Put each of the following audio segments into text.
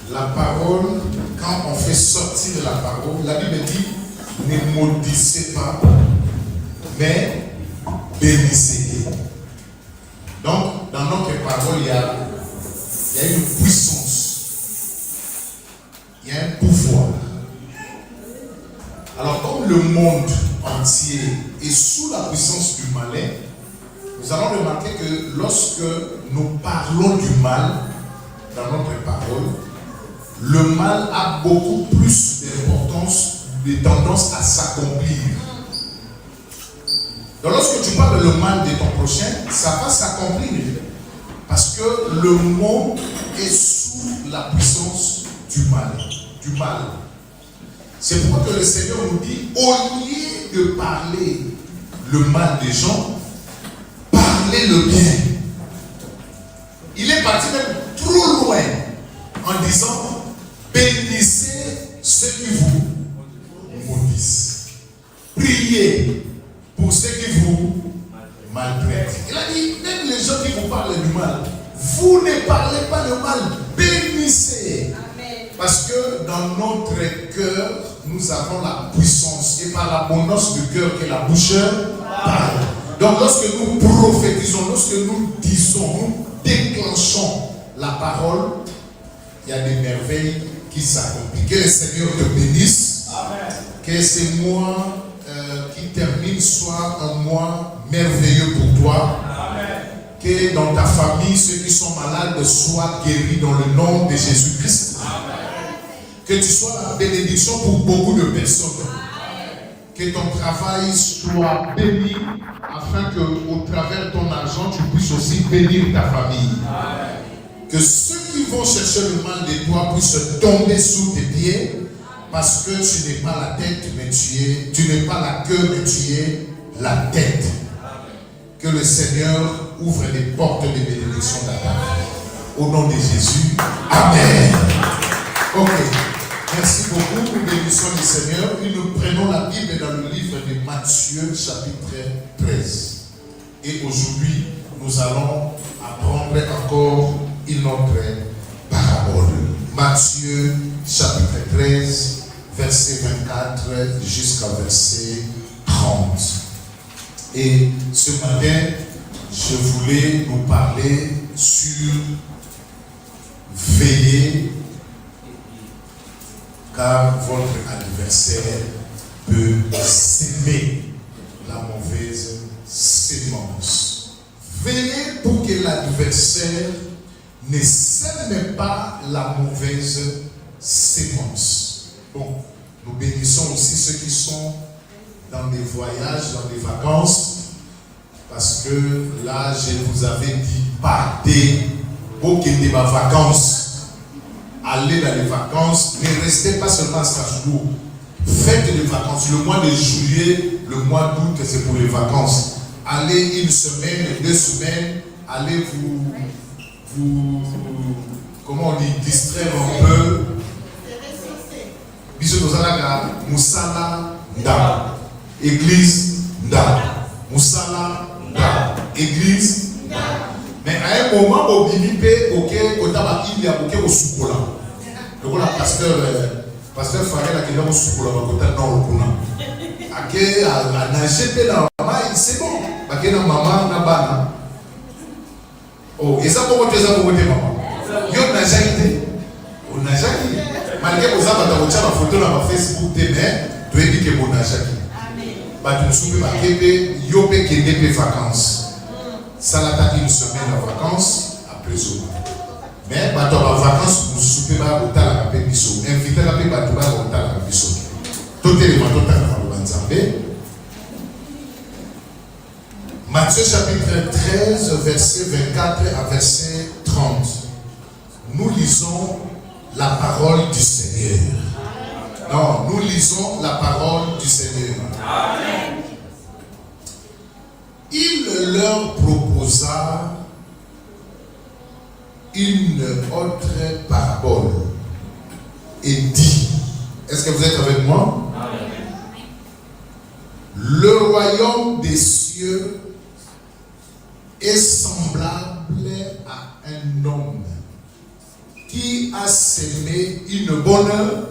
La parole, quand on fait sortir la parole, la Bible dit, ne maudissez pas, mais bénissez. Donc, dans notre parole, il y a une puissance, il y a un pouvoir. Alors, comme le monde entier est sous la puissance du malin, nous allons remarquer que lorsque nous parlons du mal dans notre parole, le mal a beaucoup plus d'importance, de tendance à s'accomplir. Donc lorsque tu parles le mal de ton prochain, ça va s'accomplir. Parce que le monde est sous la puissance du mal. C'est pourquoi que le Seigneur nous dit, au lieu de parler le mal des gens, parlez le bien. Il est parti même trop loin en disant, bénissez ceux qui vous maudissent. Priez pour ceux qui vous maltraitent. Il a dit, même les gens qui vous parlent du mal, vous ne parlez pas le mal, bénissez. Amen. Parce que dans notre cœur, nous avons la puissance. Et par l'abondance du cœur que la bouche parle. Donc lorsque nous prophétisons, lorsque nous disons, nous déclenchons la parole, il y a des merveilles qui s'accomplissent. Que le Seigneur te bénisse. Amen. Que ces mois qui terminent soient un mois merveilleux pour toi. Amen. Que dans ta famille, ceux qui sont malades soient guéris dans le nom de Jésus-Christ. Que tu sois la bénédiction pour beaucoup de personnes. Amen. Que ton travail soit béni afin qu'au travers de ton argent, tu puisses aussi bénir ta famille. Amen. Que ceux qui vont chercher le mal de toi puissent tomber sous tes pieds parce que tu n'es pas la tête, mais tu n'es pas la queue, mais tu es la tête. Amen. Que le Seigneur ouvre les portes de bénédiction dans ta vie. Au nom de Jésus. Amen. Ok. Merci beaucoup. Nous bénissons le Seigneur. Et nous prenons la Bible dans le livre de Matthieu, chapitre 13. Et aujourd'hui, nous allons apprendre encore une autre parabole. Matthieu, chapitre 13, verset 24 jusqu'à verset 30. Et ce matin, je voulais nous parler sur veiller, car votre adversaire peut s'aimer la mauvaise sémence. Veillez pour que l'adversaire ne sème pas la mauvaise sémence. Bon, nous bénissons aussi ceux qui sont dans des voyages, dans des vacances, parce que là, je vous avais dit, partez pour qu'il y ait des vacances. Allez dans les vacances, ne restez pas seulement à Strasbourg. Faites des vacances. Le mois de juillet, le mois d'août, c'est pour les vacances. Allez une semaine, 2 semaines, allez vous comment on dit, distraire un peu. Bisous nos alaga, Moussala, Nda. Église, Nda. Moussala, Nda. Église, Nda. Mais à un moment, au Bibipé, ok, au Tabaki, il y a ok au Soukola. Donc là, pasteur Farel a qui est au Soukola, au côté nord au Kuna. Ake a nagé dans la main, c'est bon. Parce que maman n'a pas. Oh, et ça pour tu as pour maman. Yo n'a jamais été. On n'a jamais été. Malgré que vous avez une photo dans Facebook, tu es dit que vous n'avez jamais été. Bah tu me souviens pas que yo pe qui des vacances. Ça l'a une semaine en vacances après ça. Mais bah toi en vacances vous soupez pas au tal à la péniso. Invitez la paix bah tu vas au tal à la péniso. Tout est le matin dans le Banzambé. Matthieu chapitre 13, verset 24 à verset 30. Nous lisons la parole du Seigneur. Non, nous lisons la parole du Seigneur. Amen. Il leur proposa une autre parabole et dit, est-ce que vous êtes avec moi? Amen. Le royaume des cieux est semblable à un homme qui qui a semé une bonne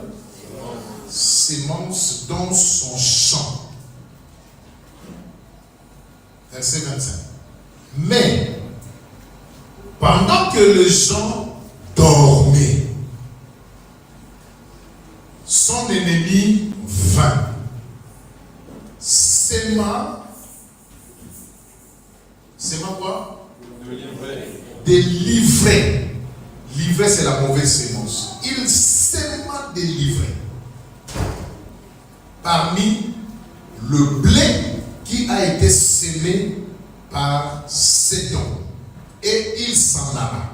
sémence dans son champ. Verset 25. Mais, pendant que les gens dormaient, son ennemi vint, sema quoi? Délivrer. Livrer, c'est la mauvaise sémence. Il sema délivrer. Parmi le blé qui a été sémé par Sédon. Et il s'en alla.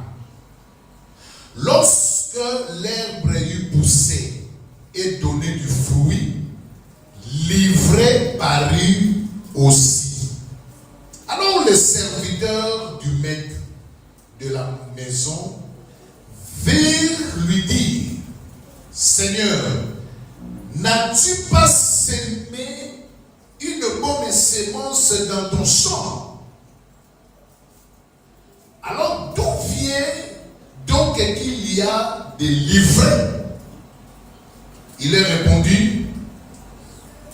Lorsque l'herbe eut poussé et donné du fruit, livré parut aussi. Alors les serviteurs du maître de la maison virent lui dire: Seigneur, n'as-tu pas semé une bonne sémence dans ton champ? Alors d'où vient donc qu'il y a des livrets? Il est répondu.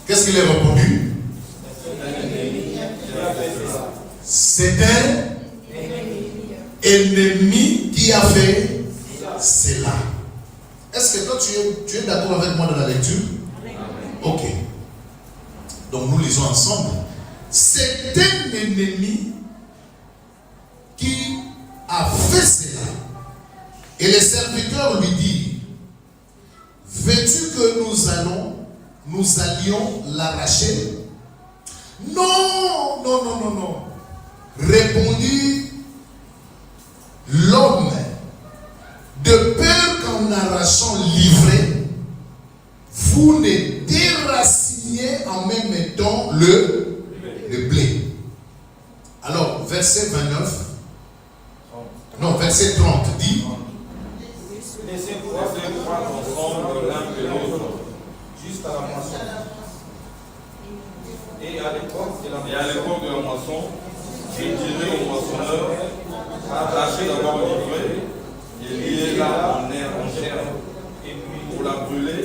Qu'est-ce qu'il est répondu? C'est un ennemi qui a fait cela. Est-ce que toi tu es d'accord avec moi dans la lecture? Ok. Donc nous lisons ensemble. C'est un ennemi qui a fait cela. Et les serviteurs lui disent: veux-tu que nous allions l'arracher? Non, non, non, non, non. Répondit l'homme, de peur qu'en arrachant l'ivraie, vous ne déraciniez en même temps le blé. Alors, verset 29, non, verset 30 dit: laissez croître ensemble l'un que l'autre jusqu'à la moisson. Et à l'époque de la moisson, je dirai au moissonneur: arrachez d'abord l'ivraie et liez-la en chair, et puis pour la brûler,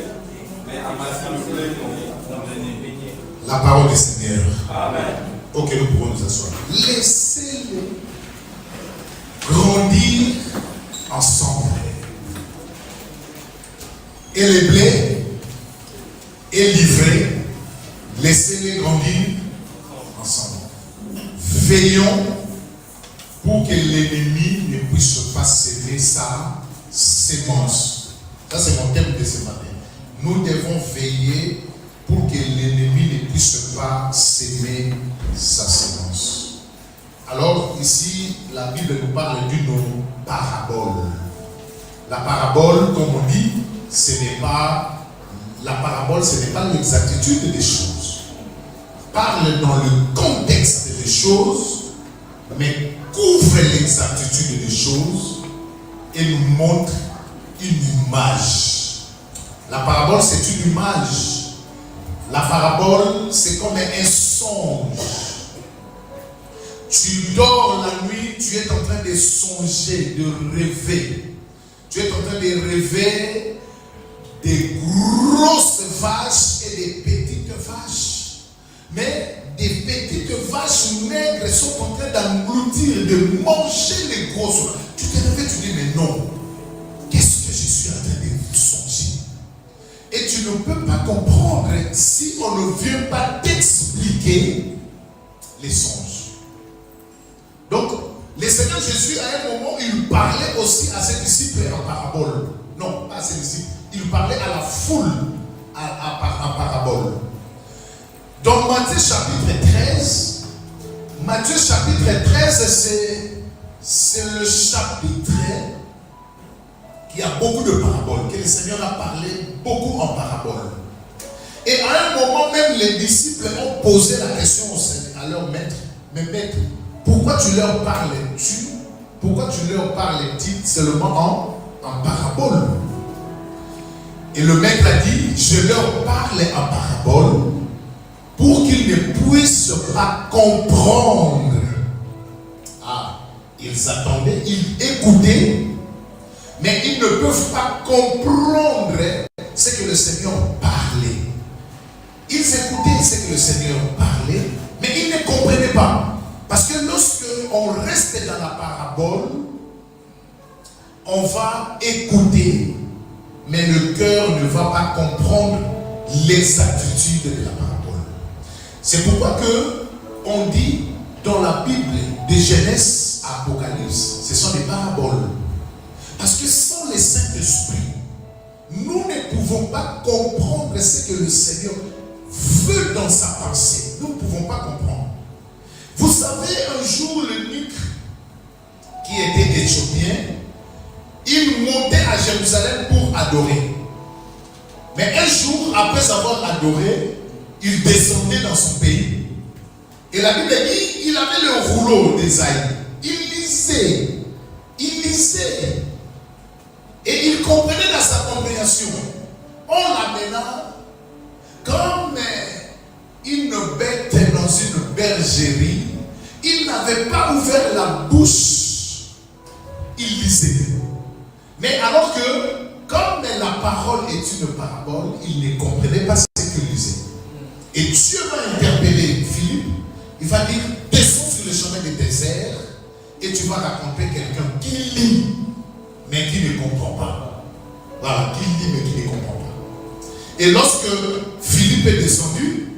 mais amassez le blé convenu. La parole du Seigneur. Amen. Ok, nous pouvons nous asseoir. Laissez-les grandir ensemble. Et les blés et l'ivraie, laissez-les grandir ensemble. Veillons pour que l'ennemi ne puisse pas s'aimer sa sémence. Ça, c'est mon thème de ce matin. Nous devons veiller pour que l'ennemi ne puisse pas s'aimer sa sémence. Alors, ici, la Bible nous parle d'une parabole. La parabole, comme on dit, ce n'est pas l'exactitude des choses. Parle dans le contexte des choses, mais couvre l'exactitude des choses et nous montre une image. La parabole, c'est une image. La parabole, c'est comme un songe. Tu dors la nuit, tu es en train de songer, de rêver. Tu es en train de rêver des grosses vaches et des petites vaches. Mais des petites vaches maigres sont en train d'engloutir, de manger les grosses. Tu te réveilles, tu dis: mais non, qu'est-ce que je suis en train de songer? Et tu ne peux pas comprendre si on ne vient pas t'expliquer les songes. Donc, le Seigneur Jésus, à un moment, il parlait aussi à ses disciples en parabole. Non, pas à ses disciples. Il parlait à la foule en parabole. Dans Matthieu chapitre 13, c'est le chapitre qui a beaucoup de paraboles, que le Seigneur a parlé beaucoup en paraboles. Et à un moment même, les disciples ont posé la question à leur maître: mais maître, pourquoi tu leur parles-tu? Pourquoi tu leur parles-tu seulement en parabole? Et le maître a dit: je leur parle en parabole pour qu'ils ne puissent pas comprendre. Ah, ils attendaient, ils écoutaient, mais ils ne peuvent pas comprendre ce que le Seigneur parlait. Ils écoutaient ce que le Seigneur parlait, mais ils ne comprenaient pas. Parce que lorsque on reste dans la parabole, on va écouter, mais le cœur ne va pas comprendre les attitudes de la parabole. C'est pourquoi que on dit dans la Bible, de Genèse à Apocalypse, ce sont des paraboles. Parce que sans le Saint-Esprit, nous ne pouvons pas comprendre ce que le Seigneur veut dans sa pensée. Nous ne pouvons pas comprendre. Vous savez, un jour, l'eunuque qui était éthiopien, il montait à Jérusalem pour adorer. Mais un jour, après avoir adoré, il descendait dans son pays. Et la Bible dit, il avait le rouleau d'Ésaïe. Il lisait. Et il comprenait dans sa compréhension. On l'amena comme une bête dans une bergerie. Il n'avait pas ouvert la bouche. Il lisait. Mais alors que, comme la parole est une parabole, il ne comprenait pas ce qu'il lisait. Et Dieu va interpeller Philippe. Il va dire, descends sur le chemin du désert et tu vas raconter quelqu'un qui lit, mais qui ne comprend pas. Voilà, qui lit, mais qui ne comprend pas. Et lorsque Philippe est descendu,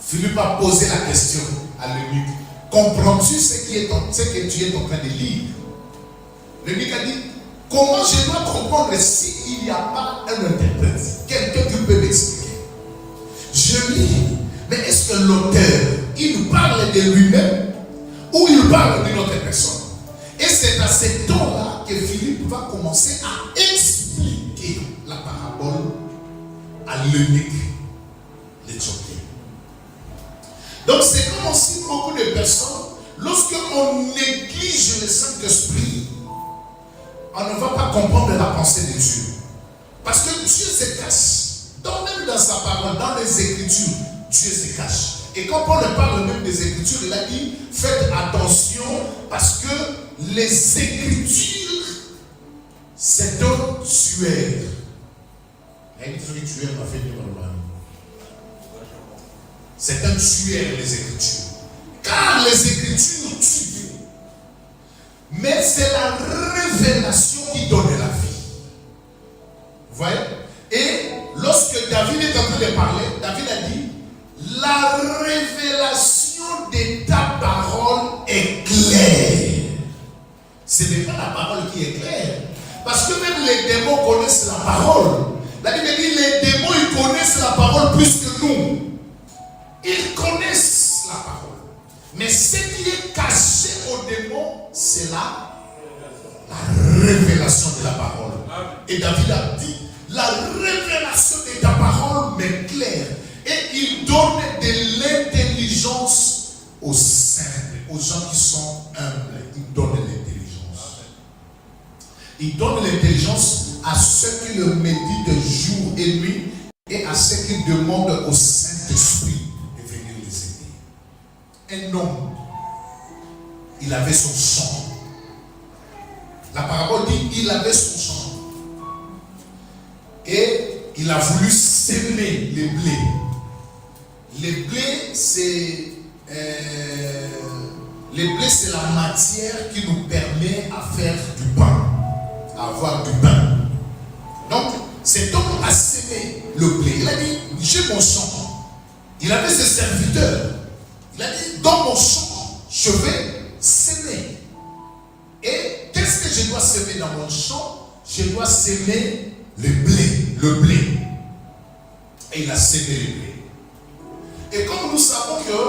Philippe a posé la question à l'eunuque. Comprends-tu ce que tu es en train de lire? L'eunuque a dit, comment je dois comprendre s'il n'y a pas un interprète? Quelqu'un qui peut m'expliquer. Je lis, mais est-ce que l'auteur, il nous parle de lui-même ou il parle d'une autre personne? Et c'est à ce temps-là que Philippe va commencer à expliquer la parabole à l'eunuque, l'Éthiopien. Donc c'est comme si beaucoup de personnes, lorsqu'on néglige le Saint-Esprit, on ne va pas comprendre la pensée de Dieu. Parce que Dieu se cache. Même dans sa parole, dans les Écritures, Dieu se cache. Et quand Paul parle même des Écritures, il a dit, faites attention parce que les Écritures, c'est un tueur. C'est un tueur, les Écritures. Car les Écritures tuent. Mais c'est la révélation qui donne la vie. Vous voyez? Et lorsque David est en train de parler, David a dit, la révélation de ta parole est claire. Ce n'est pas la parole qui est claire. Parce que même les démons connaissent la parole. La Bible dit, les démons, ils connaissent la parole plus que nous. Ils connaissent la parole. Mais ce qui est caché aux démons, c'est la révélation de la parole. Et David a dit, la révélation de ta parole m'éclaire. Et il donne de l'intelligence aux simples, aux gens qui sont humbles. Il donne l'intelligence. Il donne l'intelligence à ceux qui le méditent jour et nuit et à ceux qui demandent au Saint-Esprit de venir les aider. Un homme, il avait son champ. La parabole dit, il avait son champ. Et il a voulu s'aimer les blés. Les blés, c'est la matière qui nous permet à faire du pain, à avoir du pain. Donc, cet homme a sémé le blé. Il a dit, j'ai mon champ. Il avait ses serviteurs. Il a dit, dans mon champ, je vais s'aimer. Et qu'est-ce que je dois s'aimer dans mon champ? Je dois s'aimer le blé. Et il a sémé le blé. Et comme nous savons que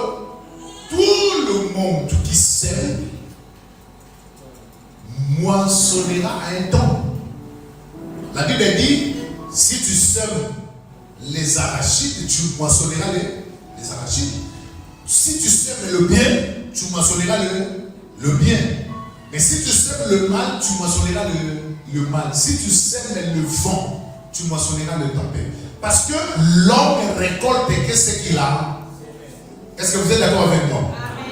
tout le monde qui sème moissonnera à un temps. La Bible dit, si tu sèmes les arachides, tu moissonneras les arachides. Si tu sèmes le bien, tu moissonneras le bien. Mais si tu sèmes le mal, tu moissonneras le mal. Si tu sèmes le vent, tu moissonneras le tempête. Parce que l'homme récolte qu'est-ce qu'il a. Est-ce que vous êtes d'accord avec moi?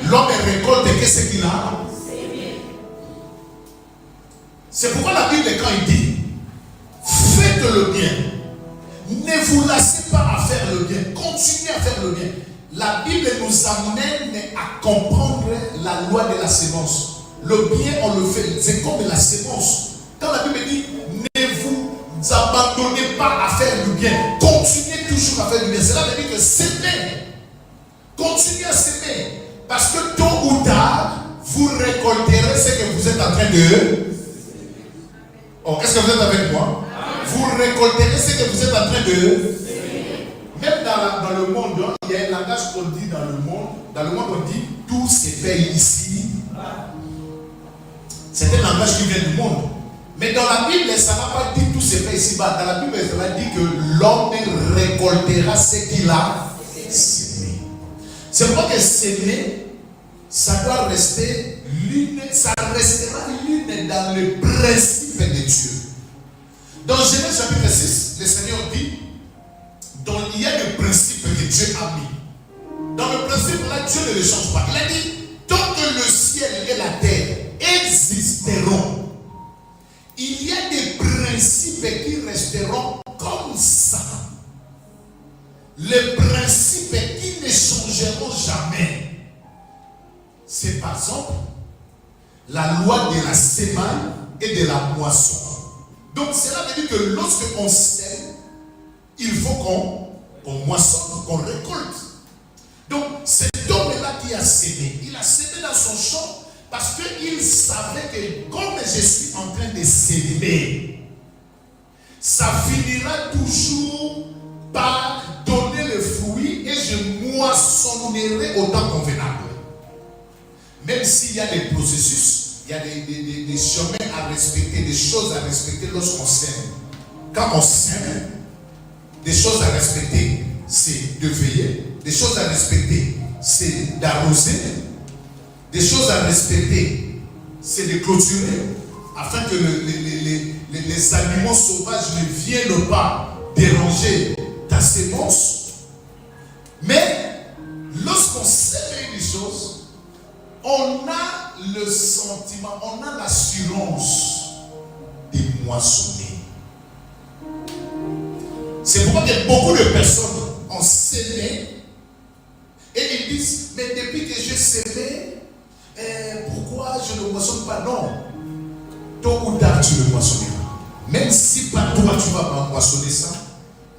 L'homme récolte qu'est-ce qu'il a. C'est pourquoi la Bible, quand il dit, faites le bien, ne vous lassez pas à faire le bien, continuez à faire le bien. La Bible nous amène à comprendre la loi de la sémence. Le bien, on le fait, c'est comme la sémence. Quand la Bible dit, ne vous abandonnez pas à faire le bien, continuez toujours à faire le bien. Cela veut dire que s'aimer, continuez à s'aimer. Parce que tôt ou tard, vous récolterez ce que vous êtes en train de... Oh, est-ce que vous êtes avec moi? Vous récolterez ce que vous êtes en train de... Même dans le monde, il y a un langage qu'on dit dans le monde. Dans le monde, on dit tout se paye ici. C'est un langage qui vient du monde. Mais dans la Bible, ça n'a pas dit tout se paye ici-bas. Dans la Bible, ça va dire que l'homme récoltera ce qu'il a semé. C'est pourquoi que s'aimer, ça doit rester l'une, ça restera l'une dans le principe de Dieu. Dans Genèse chapitre 6, le Seigneur dit, donc il y a le principe que Dieu a mis. Dans le principe là, Dieu ne le change pas. Il a dit, tant que le ciel et la terre existeront, il y a des principes qui resteront comme ça. Les principes qui ne changeront jamais. C'est par exemple la loi de la semaille et de la moisson. Donc cela veut dire que lorsqu'on sème, il faut qu'on moissonne, qu'on récolte. Donc cet homme-là qui a sémé, il a sémé dans son champ parce qu'il savait que comme je suis en train de s'élever, ça finira toujours par donner le fruit et je moissonnerai au temps convenable. Même s'il y a des processus, il y a des chemins à respecter, des choses à respecter lorsqu'on sème. Quand on sème, des choses à respecter, c'est de veiller. Des choses à respecter, c'est d'arroser. Des choses à respecter, c'est de clôturer, afin que les animaux sauvages ne viennent pas déranger ta sémence. Mais lorsqu'on sait une chose, on a le sentiment, on a l'assurance de moissonner. C'est pourquoi beaucoup de personnes ont sémé et ils disent, mais depuis que j'ai sémé, pourquoi je ne moissonne pas? Non. Tôt ou tard, tu le moissonneras. Même si pas toi, tu ne vas pas moissonner ça,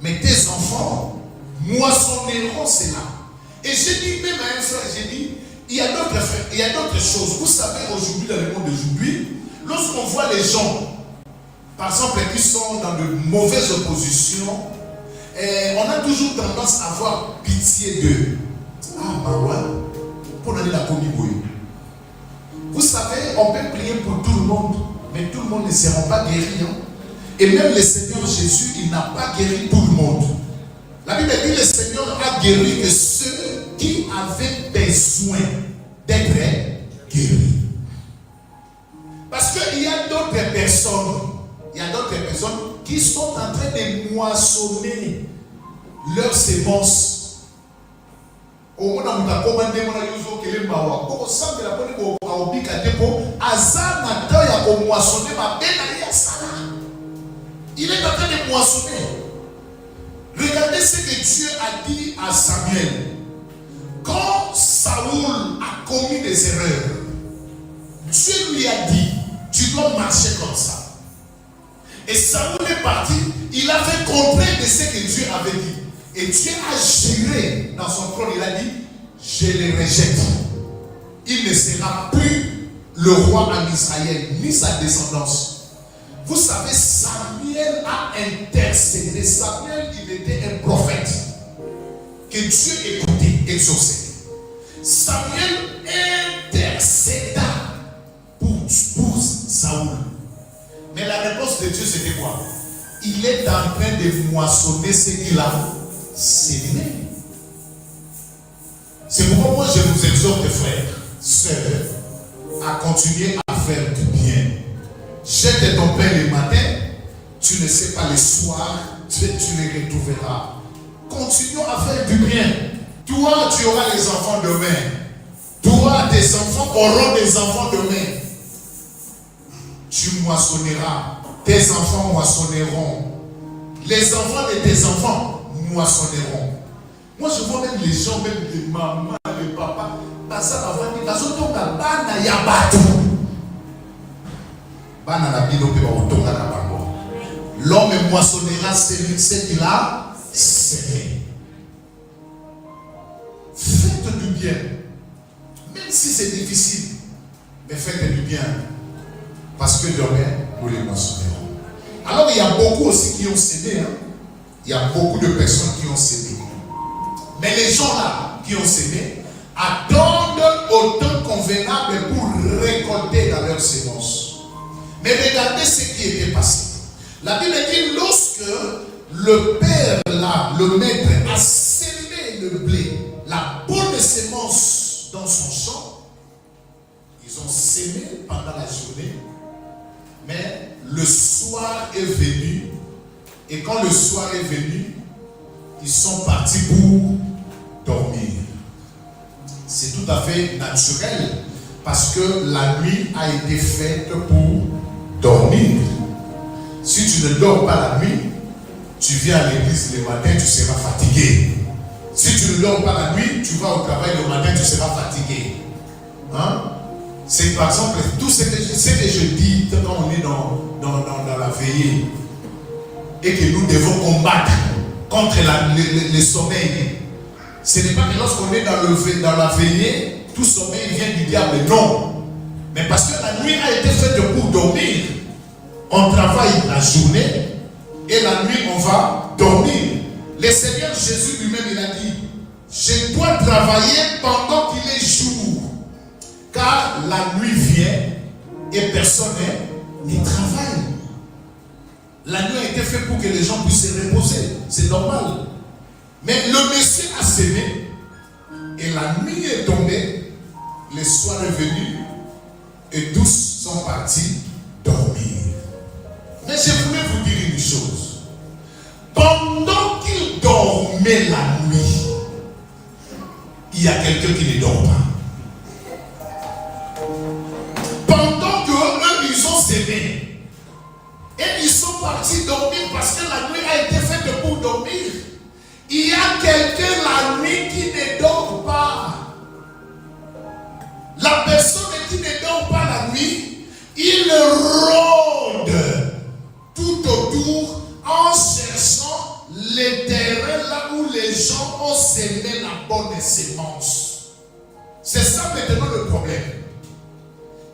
mais tes enfants moissonneront cela. Et j'ai dit, même à un frère, j'ai dit, il y a d'autres choses. Vous savez, aujourd'hui, dans le monde d'aujourd'hui, lorsqu'on voit les gens, par exemple, qui sont dans de mauvaises positions, on a toujours tendance à avoir pitié d'eux. Ah, Maroua, pour aller la communion. Vous savez, on peut prier pour tout le monde, mais tout le monde ne sera pas guéri. Hein? Et même le Seigneur Jésus, il n'a pas guéri tout le monde. La Bible dit que le Seigneur a guéri que ceux qui avaient besoin d'être guéris. Parce qu'il y a d'autres personnes, qui sont en train de moissonner leurs sémences. Au moment où on a commandé, on a usé le mawa. Au centre de la police, on a dit il est en train de moissonner. Regardez ce que Dieu a dit à Samuel. Quand Saoul a commis des erreurs, Dieu lui a dit, tu dois marcher comme ça. Et Saoul est parti, il a fait contraire de ce que Dieu avait dit. Et Dieu a juré dans son trône, il a dit, je le rejette. Il ne sera plus le roi en Israël, ni sa descendance. Vous savez, Samuel a intercédé. Samuel, il était un prophète que Dieu écoutait, exauçait. Samuel intercéda pour Saoul. Mais la réponse de Dieu, c'était quoi? Il est en train de moissonner ce qu'il a sémé. C'est pourquoi moi je vous exhorte, frères, sœurs, à continuer à faire du bien. Jette ton pain le matin, tu ne sais pas le soir, tu le retrouveras. Continuons à faire du bien. Toi, tu auras les enfants demain. Toi, tes enfants auront des enfants demain. tu moissonneras. Tes enfants moissonneront. Les enfants de tes enfants moissonneront. Moi, je vois même les gens, même les mamans, les papas, l'homme moissonnera ce qu'il a semé. Faites du bien, même si c'est difficile, mais faites du bien, parce que demain, nous les moissonnerons. Alors, il y a beaucoup aussi qui ont semé. Il y a beaucoup de personnes qui ont semé. Mais les gens là qui ont semé attendent au temps convenable pour récolter dans leur sémence. Mais regardez ce qui était passé. La Bible dit lorsque le père là, le maître, a semé le blé, la bonne sémence dans son champ, ils ont semé pendant la journée, mais le soir est venu, et quand le soir est venu, ils sont partis pour dormir. C'est tout à fait naturel parce que la nuit a été faite pour dormir. Si tu ne dors pas la nuit, tu viens à l'église le matin, tu seras fatigué. Si tu ne dors pas la nuit, tu vas au travail le matin, tu seras fatigué. C'est par exemple tout ce que je dis quand on est dans la veillée et que nous devons combattre contre le sommeil. Ce n'est pas que lorsqu'on est dans la veillée, tout sommeil vient du diable, non. Mais parce que la nuit a été faite pour dormir, on travaille la journée et la nuit on va dormir. Le Seigneur Jésus lui-même il a dit, je dois travailler pendant qu'il est jour, car la nuit vient et personne ne travaille. La nuit a été faite pour que les gens puissent se reposer, c'est normal. Mais le Messie a semé et la nuit est tombée, le soir est venu et tous sont partis dormir. Mais je voulais vous dire une chose. Pendant qu'ils dormaient la nuit, il y a quelqu'un qui ne dort pas. Pendant qu'eux, ils ont semé et ils sont partis dormir parce que la nuit a été faite pour dormir. Il y a quelqu'un la nuit qui ne dort pas. La personne qui ne dort pas la nuit, il rôde tout autour en cherchant les terrains là où les gens ont semé la bonne sémence. C'est ça maintenant le problème.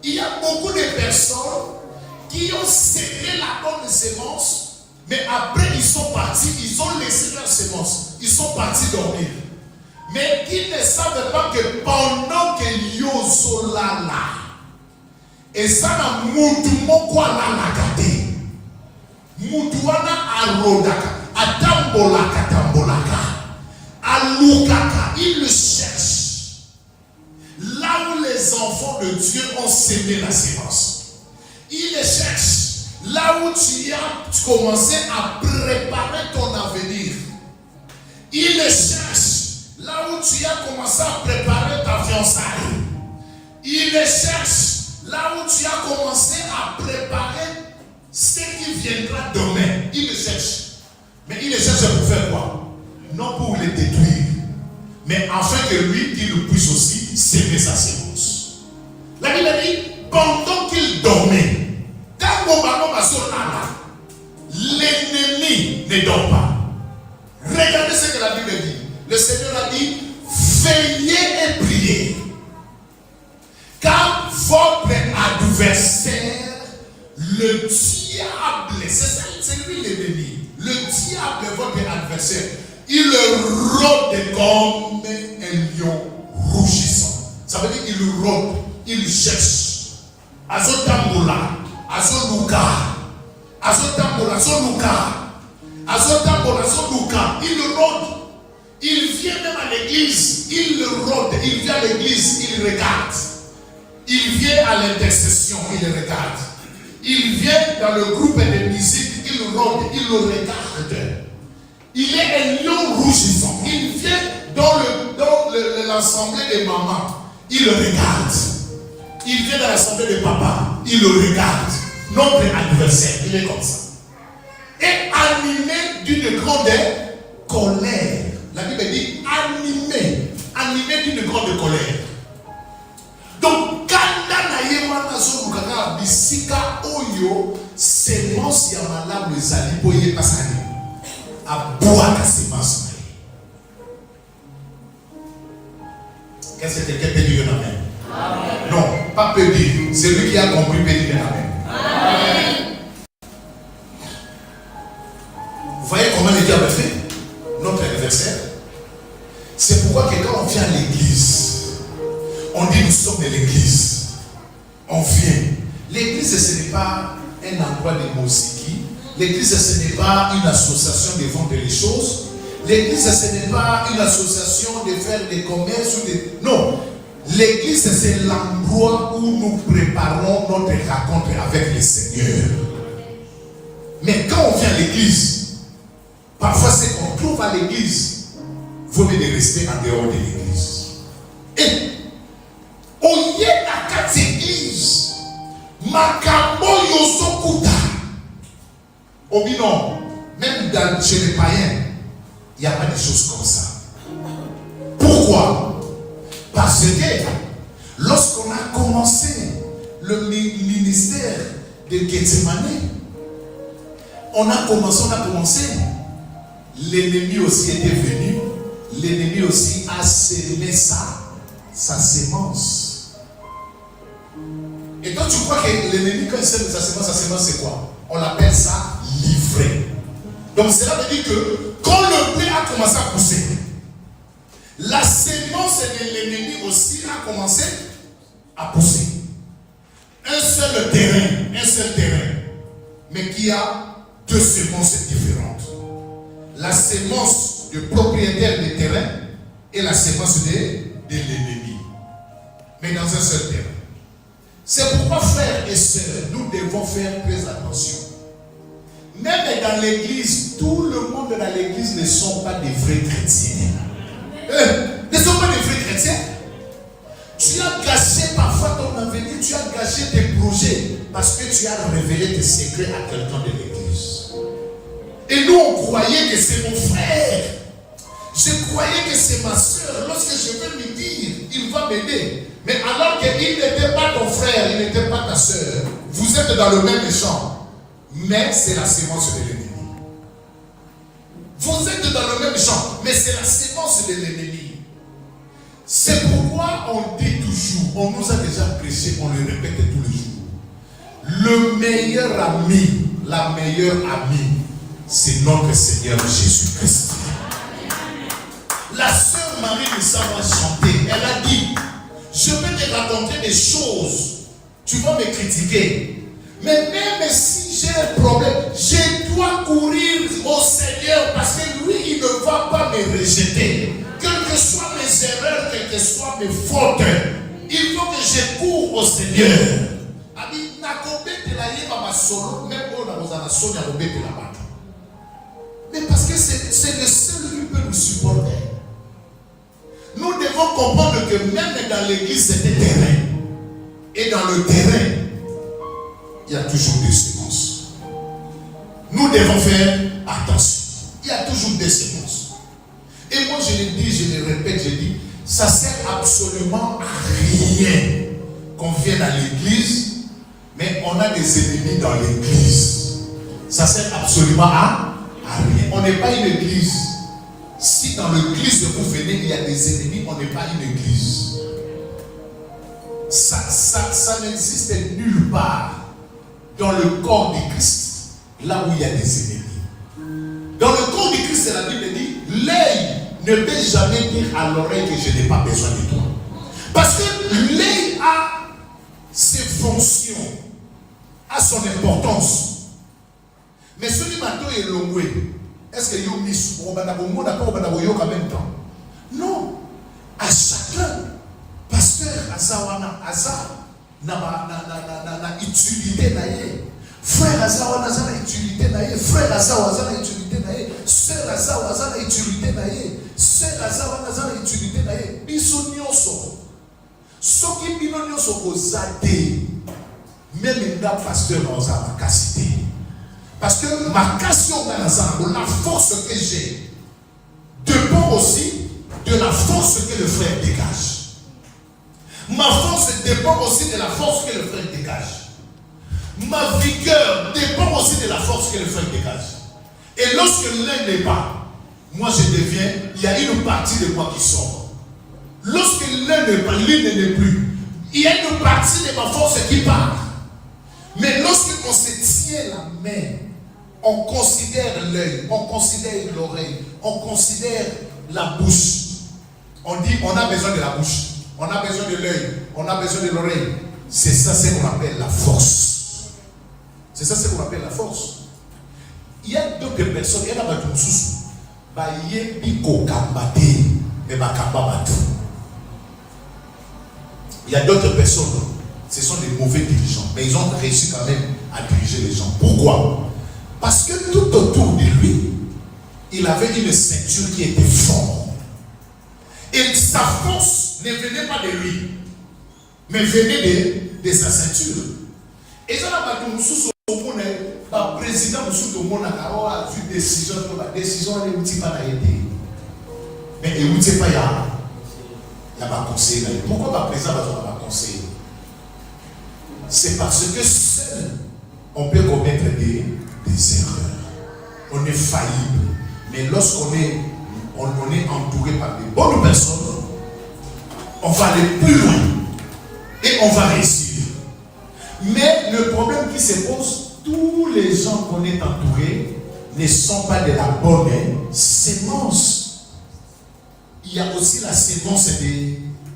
Il y a beaucoup de personnes qui ont semé la bonne sémence. Mais après, ils sont partis, ils ont laissé leur sémence. Ils sont partis dormir. Mais ils ne savent pas que pendant que Yoso lala, et ça n'a moutumo quoi la gade, moutuana arodaka, atambolaka tambolaka, alukaka, ils le cherchent. Là où les enfants de Dieu ont semé la sémence, ils les cherchent. Là où tu as commencé à préparer ton avenir, il les cherche. Là où tu as commencé à préparer ta fiançailles, il les cherche. Là où tu as commencé à préparer ce qui viendra demain, il les cherche. Mais il les cherche pour faire quoi? Non pour les détruire, mais afin que lui, qu'il puisse aussi s'aimer sa sémence. La Bible dit, pendant qu'il dormait, l'ennemi ne dort pas. Regardez ce que la Bible dit. Le Seigneur a dit, veillez et priez, car votre adversaire, le diable, c'est lui l'ennemi. Le diable, votre adversaire, il rôde comme un lion rougissant. Ça veut dire qu'il rôde, il cherche. Azotambola, azoluka, azotambola, azoluka, il rôde. Il vient même à l'église, il rôde, il vient à l'église, il regarde. Il vient à l'intercession, il regarde. Il vient dans le groupe de musique, il rôde, il le regarde. Il est un lion rougissant. Il vient dans l'assemblée des mamans, il le regarde. Il vient dans l'assemblée des papas, il le regarde. notre adversaire. Il est comme ça. Et animé d'une grande colère. La Bible dit animé d'une grande colère. Donc, quand on a bisika oyo, semence yamala les alipoye pasani, à boire la semence. Qu'est-ce que quelqu'un peut dire amen? Non, pas peut dire. Celui qui a compris peut dire amen. Vous voyez comment les diables fait? Notre adversaire. C'est pourquoi que quand on vient à l'église, on dit nous sommes de l'église. On vient. L'église, ce n'est pas un endroit de musique. L'église, ce n'est pas une association de vendre les choses. L'église, ce n'est pas une association de faire des commerces ou des... Non. L'église, c'est l'endroit où nous préparons notre rencontre avec le Seigneur. Mais quand on vient à l'église, parfois ce qu'on trouve à l'église, vaut mieux de rester en dehors de l'église. Et on y est à 4 églises. Makambo yosokuta. On dit non. Même chez les païens, il n'y a pas de choses comme ça. Pourquoi? Parce que lorsqu'on a commencé le ministère de Gethsemane, on a commencé. L'ennemi aussi était venu. L'ennemi aussi a sémé sa sémence. Et toi, tu crois que l'ennemi, quand il sème sa sémence, c'est quoi? On appelle ça livrer. Donc, cela veut dire que quand le blé a commencé à pousser, la sémence de l'ennemi aussi a commencé à pousser. Un seul terrain, mais qui a 2 semences différentes. La sémence du propriétaire du terrain et la sémence de l'ennemi. Mais dans un seul terrain. C'est pourquoi, frères et sœurs, nous devons faire très attention. Même dans l'église, tout le monde dans l'église ne sont pas des vrais chrétiens. Ne sont pas des vrais chrétiens. Tu as gâché parfois ton avenir, tu as gâché tes projets parce que tu as révélé tes secrets à quelqu'un de l'église. Et nous, on croyait que c'est mon frère. Je croyais que c'est ma soeur. Lorsque je vais lui dire, il va m'aider. Mais alors qu'il n'était pas ton frère, il n'était pas ta soeur. Vous êtes dans le même champ. Mais c'est la sémence de l'ennemi. Vous êtes dans le même champ, mais c'est la sémence de l'ennemi. C'est pourquoi on dit toujours, on nous a déjà prêché, on le répète tous les jours. Le meilleur ami, la meilleure amie, c'est notre Seigneur Jésus-Christ. La sœur Marie de Savoie chantait, elle a dit, je vais te raconter des choses, tu vas me critiquer, mais même si j'ai un problème, je dois courir au Seigneur parce que lui, il ne va pas me rejeter. Quelles que soient mes erreurs, quelles que soient mes fautes, il faut que je cours au Seigneur. Mais parce que c'est le seul qui peut nous supporter. Nous devons comprendre que même dans l'église, c'est des terrains. Et dans le terrain, il y a toujours des semences. Nous devons faire attention. Il y a toujours des semences. Et moi, je le dis, je le répète, je dis, ça ne sert absolument à rien qu'on vienne à l'église, mais on a des ennemis dans l'église. Ça ne sert absolument à rien. On n'est pas une église. Si dans l'église vous venez, il y a des ennemis, on n'est pas une église. Ça n'existe nulle part dans le corps du Christ, là où il y a des ennemis. Dans le corps du Christ, la Bible dit, l'œil ne peut jamais dire à l'oreille que je n'ai pas besoin de toi. Parce que l'œil a ses fonctions, a son importance. Mais celui maintenant est longué. Est-ce que vous en même temps? Non. À chacun, pasteur Azawana, Azar, n'a utilité naïe. Frère Azawana, n'a utilité naïe. Frère Azawana, n'a utilité naïe. Sœur Azawana, n'a utilité naïe. Sœur Azawana, n'a utilité naïe. Bisonioso. Soki binonioso kozade. même un pasteur dans ma capacité. Parce que ma question dans la force que j'ai dépend aussi de la force que le frère dégage. Ma force dépend aussi de la force que le frère dégage. Ma vigueur dépend aussi de la force que le frère dégage. Et lorsque l'un n'est pas, moi je deviens, il y a une partie de moi qui sort. Lorsque l'un n'est pas, l'une n'est plus, il y a une partie de ma force qui part. Mais lorsque on se tient la main, on considère l'œil, on considère l'oreille, on considère la bouche. On dit on a besoin de la bouche, on a besoin de l'œil, on a besoin de l'oreille. C'est ça ce qu'on appelle la force. C'est ça ce qu'on appelle la force. Il y a d'autres personnes, il y a d'autres personnes, il y a d'autres personnes, ce sont des mauvais dirigeants, mais ils ont réussi quand même à diriger les gens. Pourquoi? Parce que tout autour de lui, il avait une ceinture qui était forte. Et sa force ne venait pas de lui, mais venait de sa ceinture. Et ça n'a pas de sous le président sous le monde a vu décision, la décision n'est pas aidé. Mais il n'y a pas de conseil. Pourquoi le président va avoir un conseil? C'est parce que seul on peut commettre des erreurs. On est faillible. Mais lorsqu'on est, on est entouré par des bonnes personnes, on va aller plus loin et on va réussir. Mais le problème qui se pose, tous les gens qu'on est entourés ne sont pas de la bonne sémence. Il y a aussi la sémence de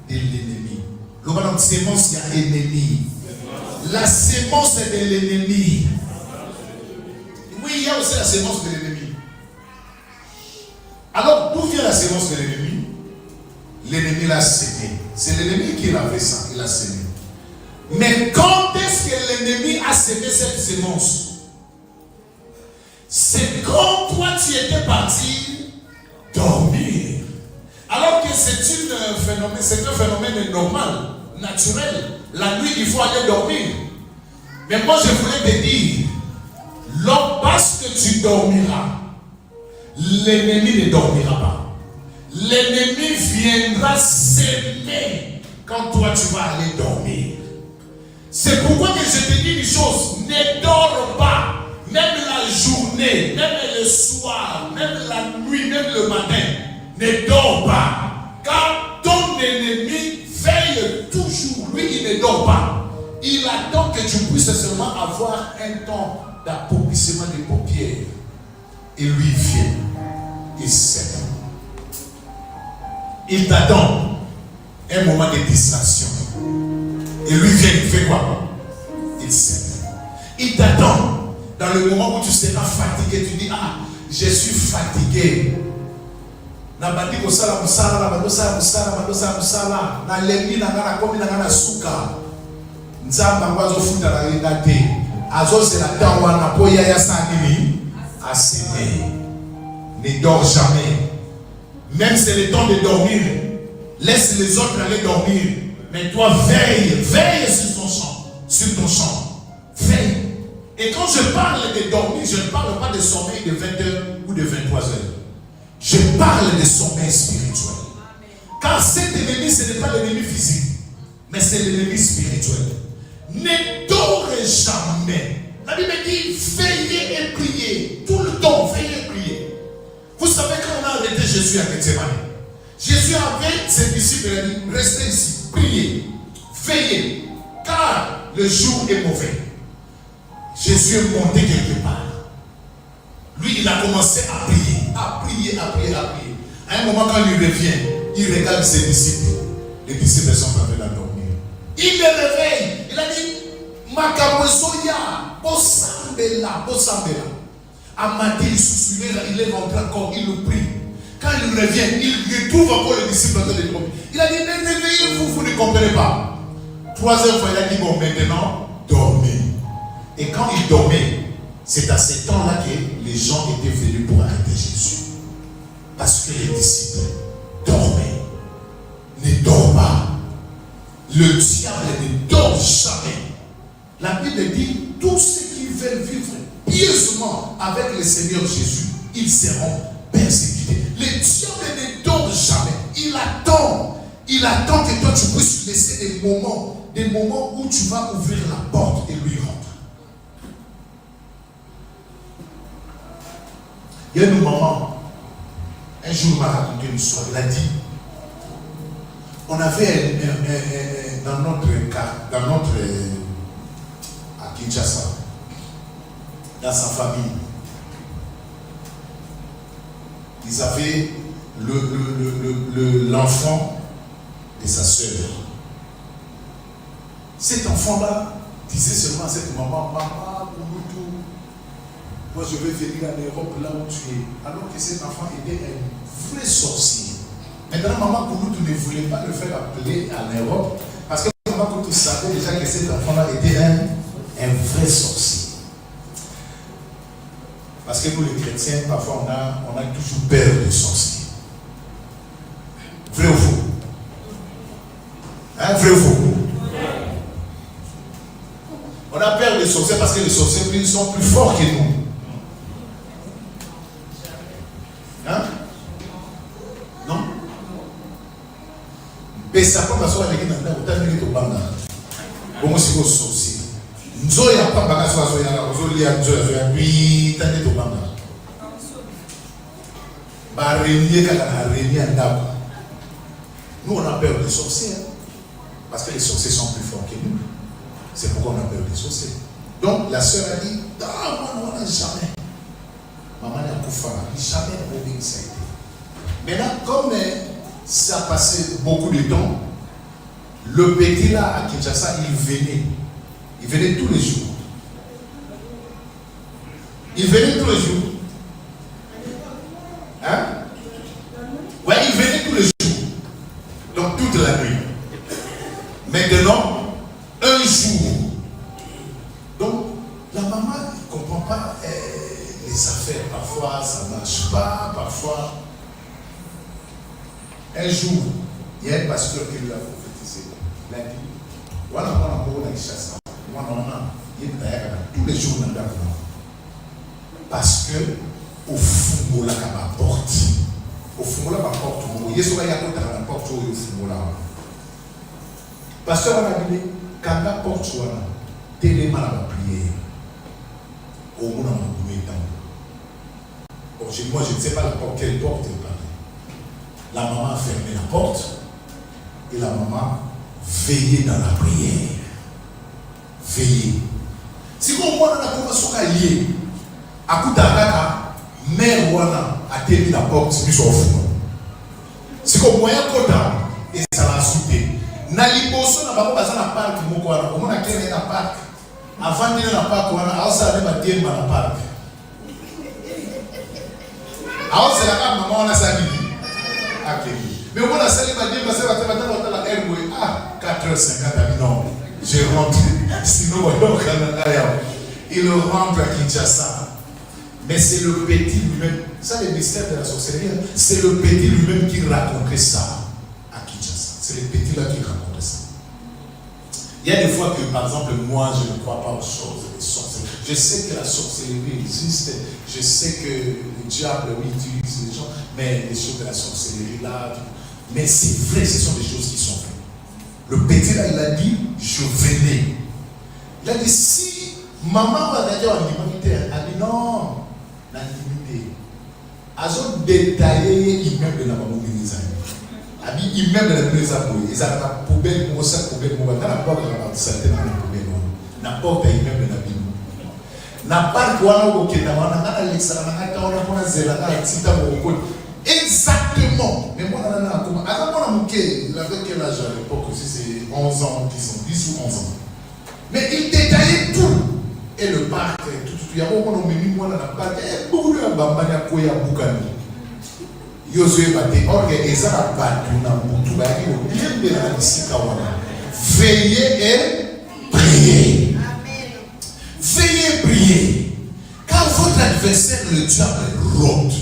l'ennemi. Le nom de sémence, il y a ennemi. La sémence de l'ennemi. Oui, il y a aussi la sémence de l'ennemi. Alors, d'où vient la sémence de l'ennemi? L'ennemi l'a sémé. C'est l'ennemi qui l'a fait ça, il l'a sémé. Mais quand est-ce que l'ennemi a sémé cette sémence? C'est quand toi tu étais parti dormir. Alors que c'est un phénomène normal, naturel. La nuit, il faut aller dormir. Mais moi, je voulais te dire, parce que tu dormiras, l'ennemi ne dormira pas. L'ennemi viendra s'aimer quand toi, tu vas aller dormir. C'est pourquoi que je te dis une chose, ne dors pas. Même la journée, même le soir, même la nuit, même le matin, ne dors pas. Car ton ennemi veille toujours. Lui, il ne dort pas. Il attend que tu puisses seulement avoir un temps d'appauvrissement des paupières. Et lui vient. Il s'aime. Il t'attend un moment de distraction. Et lui vient, il fait quoi? Il s'aime. Il t'attend. Dans le moment où tu seras fatigué, tu dis, ah, je suis fatigué. Nabandi kosala musala, nabandosala musala, nabandosala musala. Na lembi na ngana komi na ngana suka. Nzamba ngwazo futa la yengate. Azo c'est la tawa na poya ya sanini. Asene. Ne dors jamais. Même c'est le temps de dormir. Laisse les autres aller dormir. Mais toi veille sur ton champ. Sur ton champ. Veille. Et quand je parle de dormir, je ne parle pas de sommeil de 20h ou de 23h. Je parle de sommeil spirituel. Car cet ennemi, ce n'est pas l'ennemi physique, mais c'est l'ennemi spirituel. Ne dormez jamais. La Bible dit, veillez et priez. Tout le temps, veillez et priez. Vous savez quand on a arrêté Jésus à Gethsemane, Jésus avait ses disciples, il a dit, restez ici, priez, veillez, car le jour est mauvais. Jésus est monté quelque part. Lui, il a commencé à prier, à prier, à prier, à prier. À un moment, quand il revient, il regarde ses disciples. Les disciples sont en train de dormir. Il les réveille. Il a dit, Makamosoya, Bosambela, Bosambela. À matin, il est rentré encore, il le prie. Quand il revient, il retrouve encore les disciples en train de dormir. Il a dit, mais réveillez-vous, vous ne comprenez pas. Troisième fois, il a dit, bon, maintenant, dormez. Et quand il dormait, c'est à ce temps-là que les gens étaient venus pour arrêter Jésus. Parce que les disciples dormaient. Ne dors pas. Le diable ne dort jamais. La Bible dit, tous ceux qui veulent vivre pieusement avec le Seigneur Jésus, ils seront persécutés. Le diable ne dort jamais. Il attend que toi tu puisses laisser des moments où tu vas ouvrir la porte et lui rentrer. Il y a une maman, un jour m'a raconté une histoire, il a dit, on avait dans notre à Kinshasa, dans sa famille, ils avaient l'enfant de sa sœur. Cet enfant-là disait seulement à cette maman, maman, moi je vais venir en Europe là où tu es. Alors que cet enfant était un vrai sorcier. Maintenant, maman Kouloutou ne voulait pas le faire appeler en Europe parce que maman Kouloutou savait déjà que cet enfant-là était un vrai sorcier. Parce que nous les chrétiens, parfois on a toujours peur des sorciers. Vrai ou faux? Hein, vrai ou faux? On a peur des sorciers parce que les sorciers sont plus forts que nous. Hein? Non? Mais ça comme la soirée qui n'a pas de temps de bon, c'est vos sorciers. Nzoya pas bagasse soya na ozolia nzoya puis tande to banga. Ba renier kaka na renier ndako. Nous on a peur des sorciers parce que les sorciers sont plus forts que nous. C'est pourquoi on a peur des sorciers. Donc la sœur a dit, ah moi non jamais. Maman n'a pas jamais obéi ça. Maintenant comme ça passait beaucoup de temps, le petit là à Kinshasa il venait tous les jours. Il venait tous les jours. Hein? Ouais, il venait tous les jours. Donc toute la nuit. Maintenant, un jour. Donc, la maman ne comprend pas les affaires. Parfois, ça ne marche pas. Parfois. Un jour, il y a un pasteur qui lui a prophétisé. Il a dit, voilà, on a chasse. Tous les jours, parce que au fond de la porte, au fond de la porte, il y a la porte au fond de la parce que on a dit quand la porte tellement la prière, au moins on a bon, moi je ne sais pas la porte, quelle porte elle parlait. La maman a fermé la porte et la maman veillait dans la prière. Veillez. Si vous avez commencé à lier, à coup d'arrêt, mère wana a tenu la porte, c'est plus au fond. Si vous avez un et ça l'a sauté. Naliboso na babo bazana parc moko wana, on a créé un parc. Avant de na parc wana, a ça même dire na parc. A c'est la maman on a ça dit. OK. Mais on a ça dit parce que va la airway 4h50 non. Je rentre, sinon il rentre à Kinshasa. Mais c'est le petit lui-même, ça le mystère de la sorcellerie, c'est le petit lui-même qui racontait ça à Kinshasa. C'est le petit là qui racontait ça. Il y a des fois que, par exemple, moi je ne crois pas aux choses des sorcelleries. Je sais que la sorcellerie existe, je sais que le diable utilise les gens, mais les choses de la sorcellerie là, mais c'est vrai, ce sont des choses qui sont vraies. Le petit là, il a dit, je venais. Il a dit, si maman va dire en intimité, elle a dit non, l'intimité. Azo détaillé l'immeuble de la maman Minizan. Elle a dit, immeuble de la Minizan, ils ont la poubelle, ils ont la poubelle, ils ont la porte de la santé dans la poubelle. N'importe quel immeuble de la Bible. N'importe quoi, on a exactement. Mais moi, il avait quel âge à l'époque aussi? C'est 11 ans, 10 ou 11 ans. Mais il détaillait tout. Et le parc, tout. Il y a beaucoup de menus, moi, dans le parc. Et beaucoup de bambania koya bukani. Yosué Bate, or que les gens battent dans le tout, bien de la Sikawana. Veillez et priez. Veillez et priez. Quand votre adversaire, le diable, rôde.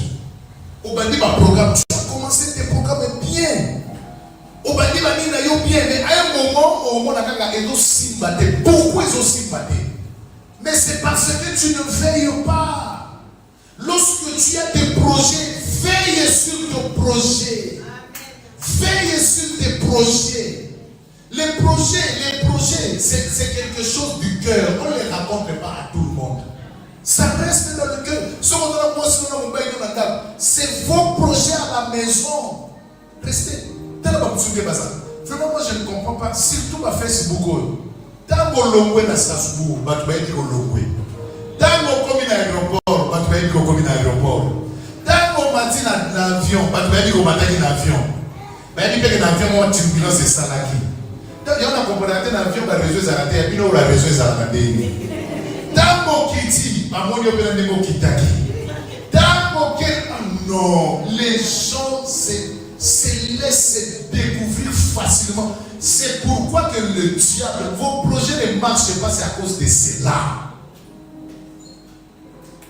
Au bandi ma programme, tu vas commencer tes programmes bien. Au bandi ma nina yo bien, mais à un moment Pourquoi ils ont sympathie? Mais c'est parce que tu ne veilles pas. Lorsque tu as des projets, veille sur ton projet. Veille sur tes projets. Les projets, c'est quelque chose du cœur. On ne les raconte pas à tout le monde. Ça reste dans le cœur. C'est vos projets à la maison. Restez. Vraiment, moi je ne comprends pas. Surtout à Facebook. Tant qu'on l'envoie dans Strasbourg, tu vas dire qu'on l'envoie. Tant qu'on commet à l'aéroport, tu vas dire qu'on commet à l'aéroport. Tant qu'on matin dans l'avion, tu vas dire qu'on matin dans l'avion. Mais il y a un avion, moi, turbulence, c'est ça là qui. Il y a un component dans l'avion, il y a réseau Zaraté, et puis là, il y a réseau Zaraté. Tant qu'on quitte, à mon niveau, il y a un quitte. Tant qu'on non, les gens se laissent découvrir facilement. C'est pourquoi que le diable, vos projets ne marchent pas, c'est à cause de cela.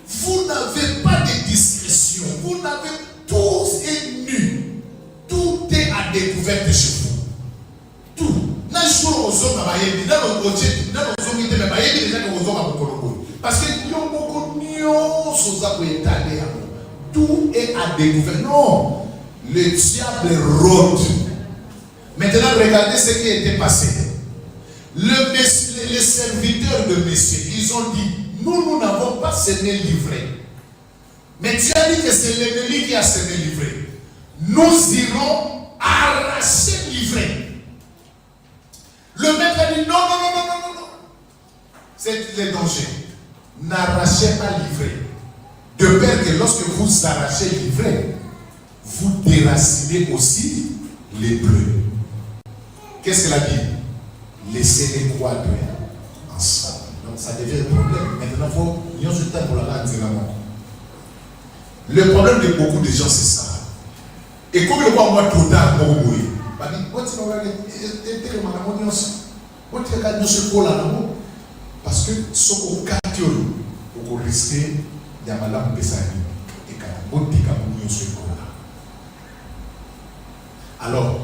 Vous n'avez pas de discrétion. Vous n'avez, tout est nu. Tout est à découverte chez vous. Tout. Parce que tout est à découvert. Non. Le diable rôde. Maintenant, regardez ce qui était passé. Les serviteurs de Messie, ils ont dit, nous n'avons pas semé livré. Mais tu as dit que c'est l'ennemi qui a semé livré. Nous irons arracher livré. Le maître a dit, non. C'est le danger. N'arrachez pas livré. De peur que lorsque vous arrachez livré, vous déracinez aussi les bleus. Qu'est-ce qu'elle a dit? Laissez-les croître ensemble. Donc ça devient un problème. Maintenant, il faut y temps pour la rendre. Le problème de beaucoup de gens, c'est ça. Et comme le voit moi trop tard, parce que ce qu'on capture, on risque de mal alors,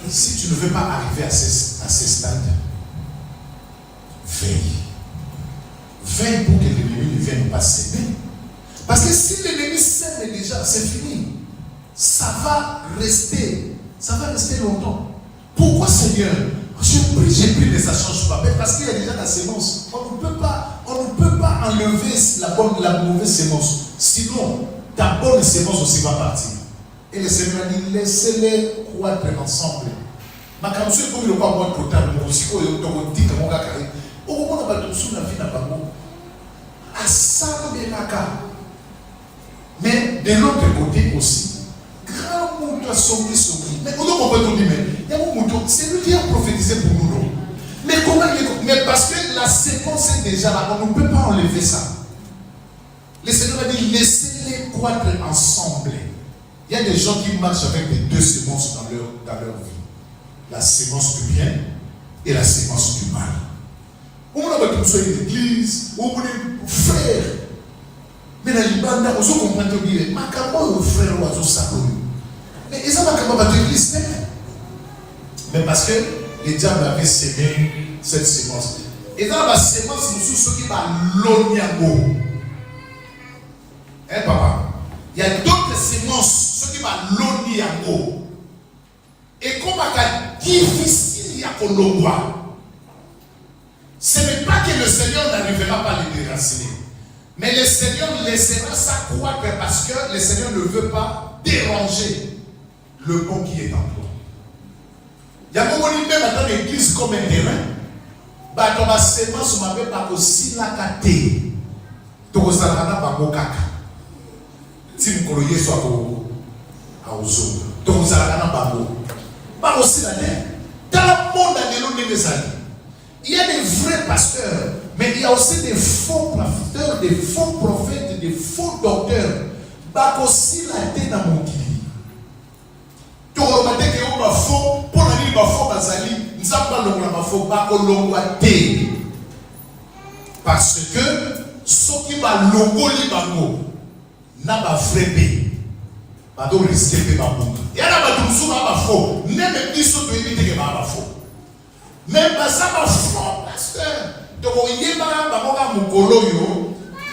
si tu ne veux pas arriver à ces stades, veille. Veille pour que l'ennemi ne vienne pas s'aimer. Parce que si l'ennemi s'aime déjà, c'est fini. Ça va rester longtemps. Pourquoi Seigneur? J'ai pris des actions pas bête parce qu'il y a déjà la sémence. On ne peut pas enlever la mauvaise sémence. Sinon, ta bonne sémence aussi va partir. Et le Seigneur a dit, laissez-les croître ensemble. Ma canson est comme le pas moins total, mon aussi, on dit que mon gars carré. Au moment où on va tout sous la vie n'a pas bon. À ça, mais de l'autre côté aussi, grand monde a sauvé. Mais on peut tout dire, mais il y a un mouton, c'est lui qui a prophétisé pour nous. Non? Mais comment mais parce que la séquence est déjà là, on ne peut pas enlever ça. Le Seigneur a dit, laissez-les croître ensemble. Il y a des gens qui marchent avec les deux sémences dans leur vie. La sémence du bien et la sémence du mal. On a besoin de l'église, on a frère. Mais la libanda, on comprend que bien. Ma cabo frère ou sabou. Mais ils ont pas capable de l'église. Mais parce que les diables avaient sémé cette sémence. Et dans la sémence, nous sommes ceux qui va l'oniago. Hein, papa? Il y a d'autres sémences, ceux qui vont l'oniago. Et comme c'est difficile à Kolomba, ce n'est pas que le Seigneur n'arrivera pas à les déraciner. Mais le Seigneur laissera ça croître parce que le Seigneur ne veut pas déranger le bon qui est en toi. Il y a un moment où même dans l'église comme un terrain, bah ton sémence m'avait pas aussi la caté. Donc ça n'a pas kaka. Si vous croyez soit à Ozo, donc ça n'a pas pas aussi la terre. Dans le monde il y a des vrais pasteurs, mais il y a aussi des faux pasteurs, des faux prophètes, des faux docteurs. Bah aussi la terre dans mon kili. Tu remarques que on va faux pour la vie, va faux bazali. Nous sommes pas le monde faux, pas au long parce que ceux qui va longo li bango n'a pas vrai paix. Pas de risque de pas bon. Il y a pas tout ça va faux. Même biso to éviter que va faux. Même ça va fort, pasteur. Donc,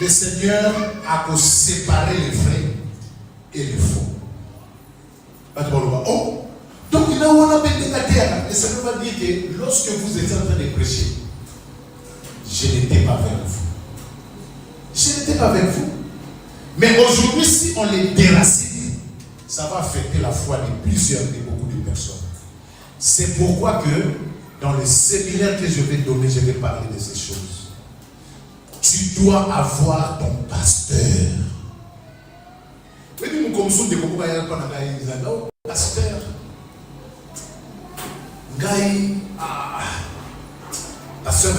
le Seigneur a séparé les vrais et les faux. Oh, donc il a le Seigneur va dire que lorsque vous étiez en train de prêcher, je n'étais pas avec vous. Je n'étais pas avec vous. Mais aujourd'hui, si on les déracine, ça va affecter la foi de plusieurs, de beaucoup de personnes. C'est pourquoi que dans les séminaires que je vais donner, je vais parler de ces choses. Tu dois avoir ton pasteur. Pasteur. Pasteur,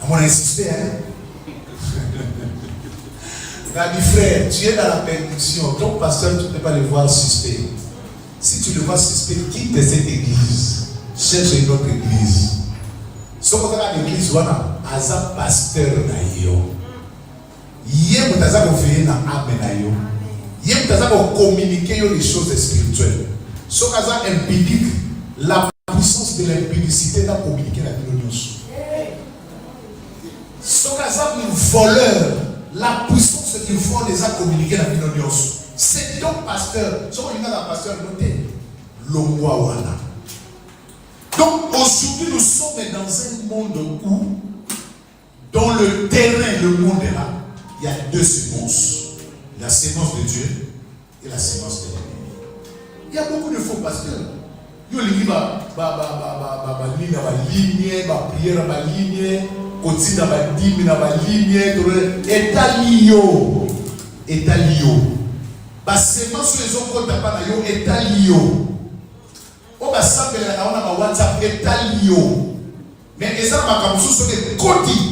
on a insisté, frère, tu es dans la bénédiction. Ton pasteur, tu ne peux pas le voir suspect. Si tu le vois suspect, quitte cette église. Cherche une autre église. Si tu as l'église, tu as un pasteur. Hier, tu as communiquer les choses spirituelles. Si tu as impliqué la puissance de l'impudicité dans communiquer la vie. Si tu as un voleur, la puissance qu'il faut les a communiqué la vie. C'est ton pasteur. Si tu as un pasteur, notez. L'Ongwawana. Donc aujourd'hui, nous sommes dans un monde où, dans le terrain, le monde est là, il y a deux semences. La sémence de Dieu et la sémence de l'ennemi. Il y a beaucoup de faux pasteurs. Il y a ligne, prière, ligne, quotidien, étalio. La sémence sur les autres, étalio. On va s'appeler à WhatsApp étalio. Mais ils ont ma sur les côtés.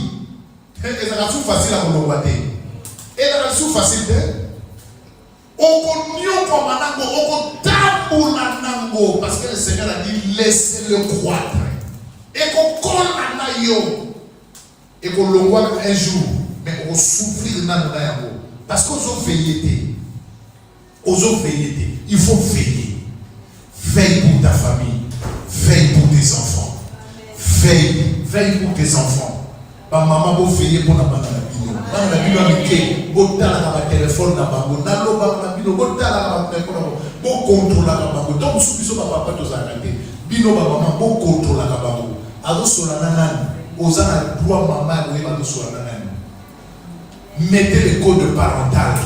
Ils ont facile à vous voir. Et la sous facile parce que le Seigneur a dit laissez-le croître et qu'on colle à naïo et qu'on le voit un jour mais on souffrir parce qu'on a veillé il faut veille pour ta famille, veille pour tes enfants, veille pour tes enfants. Maman va veiller pour la banane. Téléphone na bango na loba na bino botala na bango bo contrôle la bango donc soubiso ba papa to zakate bino ba maman bo contrôle la bango azo sola nanani ozana droit maman we ba to sola nanani mettez le code parental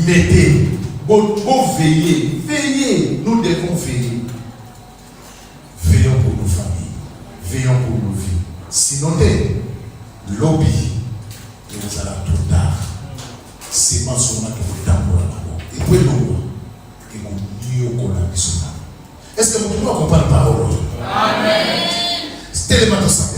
mettez bon veillez nous devons veiller veillons pour nos familles veillons pour nos vies sinon lobby et vous allez trop tard c'est pas seulement que vous t'envoyez et puis nous que vous mieux qu'on a besoin est-ce que vous pouvez comprendre la parole? Amen. C'est tellement ça.